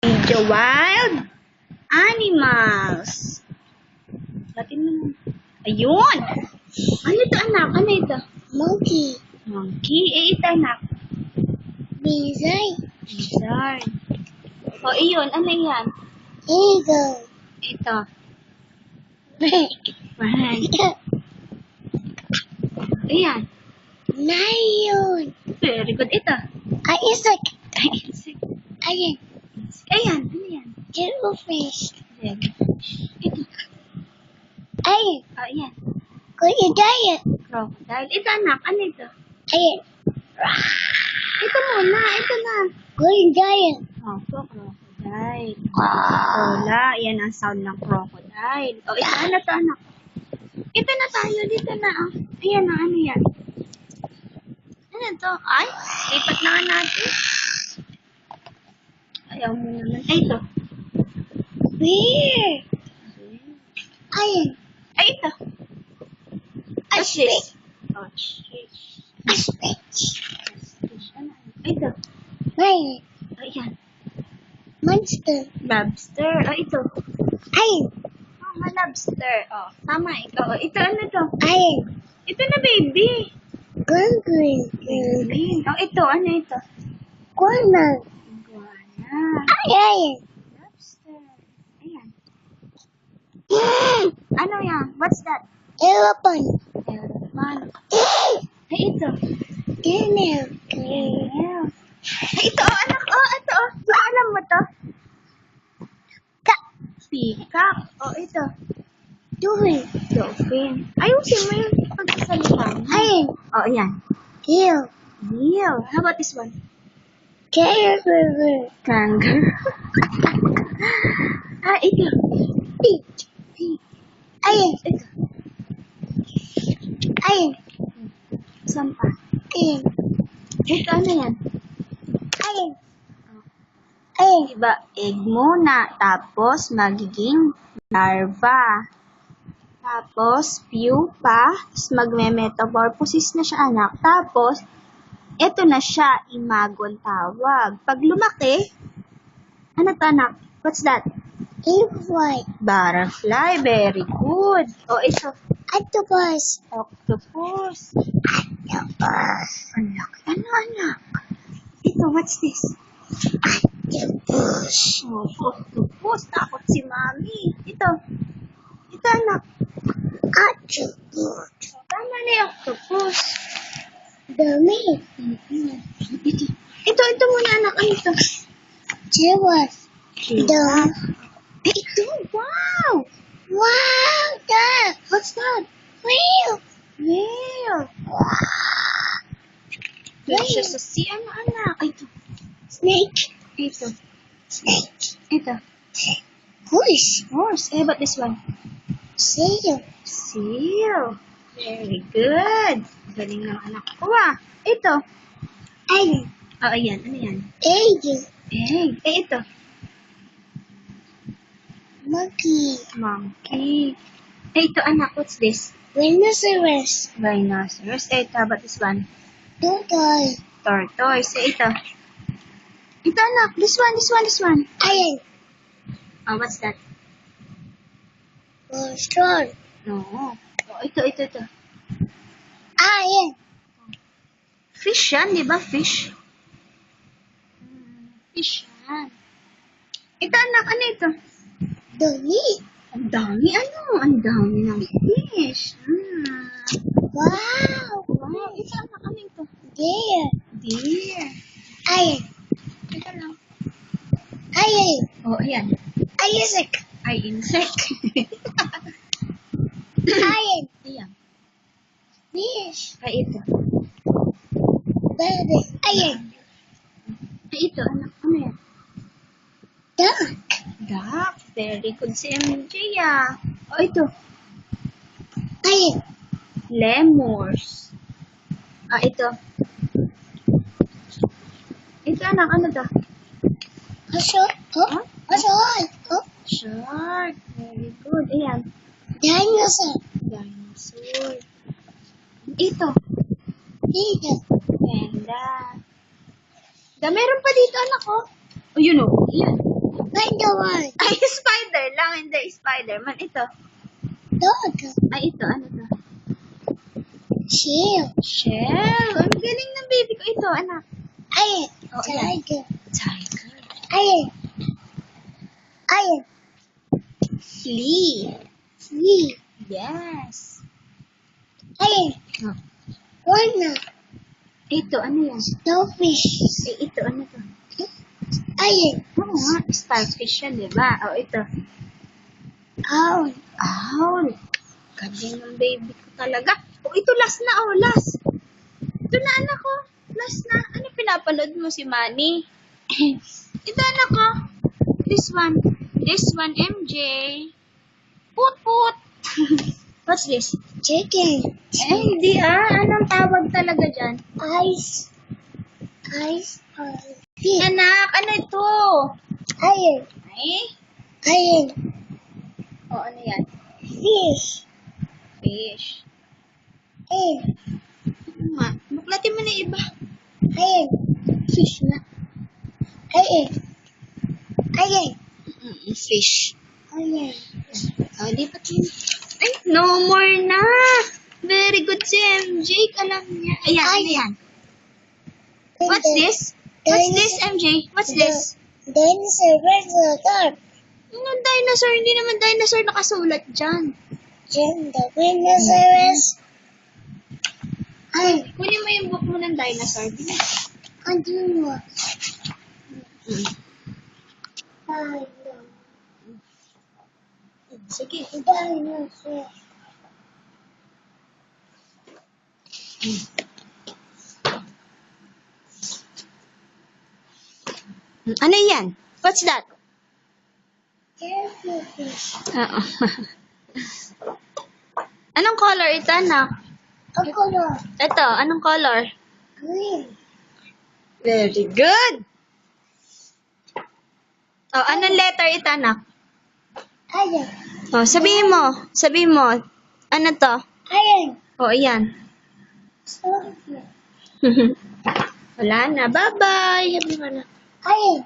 Video Wild Animals. Batin mo na. Ayun! Ano ito, anak? Ano ito? Monkey. Monkey. Ito, anak. Lizard. Lizard. O, iyon. Ano yan? Eagle. Ito. Bird. Right. Ayan. Lion. Very good. Ito. Isaac. Insect. Ayan. Ayan. Ano yan? Jellyfish. Ito. Ayan. Ayan. Crocodile. Crocodile. Ito, anak. Ano ito? Ayan. Ito muna. Ito na. Crocodile. Crocodile. Wala. Yan ang sound ng crocodile. O, ito. Ano to, anak? Ito na tayo. Dito na. Oh. Ayan na. Ano yan? Ano to? Ay, lipat na nga natin. Ayaw mo naman. Ay, ito. Bear. Ayan. Ay, ito. Ostrich. Ostrich. Ostrich. Ano? Ay, ito. Lion. Ayan. Monster. Lobster. O, ito. Ayan. Oh, mga lobster. O, tama. Ikaw. O, ito, ano to? Ayan. Ito na, baby. Green. Green. O, ito. Ano ito? Iguana. Iguana. Ayan. Lobster. Ayan. Ano yan? What's that? Elephant. Elephant. Ay, ito. Camel. Camel. Ay, ito. Oh, anak. Oh, ito. Oh. Di ba alam mo to? Peacock. Oh, ito. Dolphin. Ayusin mo yung pagsasalita mo. Ayan. Oh, ayan. Eel. Eel. How about this one? Kangaroo. Kangaroo. Ito. Pig. Ayan. Ito. Ayan. Saan pa? Ayan. Ito, ano yan? Ayan. Ayan. Diba, egg muna. Tapos, magiging larva. Tapos, pupa. Tapos, magme-metamorphosis na siya, anak. Tapos, ito na siya, imagon tawag. Pag lumaki, ano to, anak? What's that? Butterfly. Butterfly. Very good. O, ito. Octopus. Octopus. Octopus. Ang laki. Ano, anak? Ito, what's this? Octopus. Oh, octopus. Takot si mami. Ito. Ito, anak. Octopus. Tama na yung octopus. Dami. Ito muna, anak. Ano ito? Giraffe. Dog. Ito, wow! Wow, dog. What's that? Whale. Whale. Doon siya sa sea. Ano, anak? Ito. Snake. Ito. Snake. Ito. Horse. Horse. Eh, but this one? Seal. Seal. Very good. Galing ng anak ko, ah. Ito. Ayan. Oh, ayan. Ano yan? Eagle. Egg. Eh, ito. Monkey. Monkey. Eh, ito, anak. What's this? Rhinoceros. Rhinoceros. Eh, ito. How about this one? Tortoise. Tortoise. Eh, ito. Ito, anak. This one. Ayan. Oh, what's that? Rooster. No. Oh, ito. Ayan. Fish yan, di ba? Fish. Fish yan. Ito, anak. Ano ito? Dami. Ang dami. Ano? Ang dami ng fish. Wow. Wow. Ito, anak. Ano ito? Deer. Deer. Ayan. Ito lang. Ayan. Oh, ayan. Isaac. Ay, insect. Ayan. Ayan. Fish. Ay, ito. Baby. Ayan. Ay, ito, anak. Ano yan? Duck. Duck. Very good si MJ, ah. Oh, ito. Ayan. Lemurs. Ah, ito. Ito, anak. Ano to? Aso. Oh. Aso. Oh. Shark. Very good. Ayan. Dinosaur. Dinosaur. Ito. Dito. Panda. Meron pa dito, anak, oh. Oh, yun, oh. Yan. Spider-Man. Ay, spider lang, hindi Spider-Man. Ito. Dog. Ay, ito. Ano to? Shield. Shell. Ang galing ng baby ko. Ito, anak. Ayan. Oh, ayan. Tiger. Tiger. Ayan. Ayan. Flea. Flea. Yes. Ayan. Oh. Warna. Ito, ano yan? Starfish. Eh, ito, ano to? Ayan. Oo nga, starfish yan, di ba? O, ito. Owl. Owl. Galing ng baby ko talaga. O, ito, last na, oh, last. Ito na, anak ko. Last na. Ano pinapanood mo si Manny? Ito, anak ko. This one. This one, MJ. Put. What's this? Chicken. Eh, hindi Anong tawag talaga dyan? Ice. Ice. Fish. Anak, ano ito? Ayan. Ay? Ayan. O, ano yan? Fish. Fish. Ayan. Ano nga? Buklatin mo na yung iba. Ayan. Fish na. Ayan. Ayan. Fish. Ayan. O, di pa yun. Ay, no more na. Very good si MJ. Alam niya. Ayan, ano yan? What's this? What's this, MJ? What's this? Dinosaur versus the dark. Anong dinosaur? Hindi naman dinosaur nakasulat dyan. Then the dinosaurs. Ay, kunin mo yung book mo ng dinosaur. Continue. Sige. Dinosaur. Ano yan? What's that? Jellyfish. Oo. Anong color ito, anak? A color. Ito, anong color? Green. Very good. Oh, anong letter ito, anak? Ayan. Oh, sabihin mo. Sabihin mo. Ano to? Ayan. Oh, ayan. Starfish. Wala na. Bye-bye. Happy ka na. Ayan.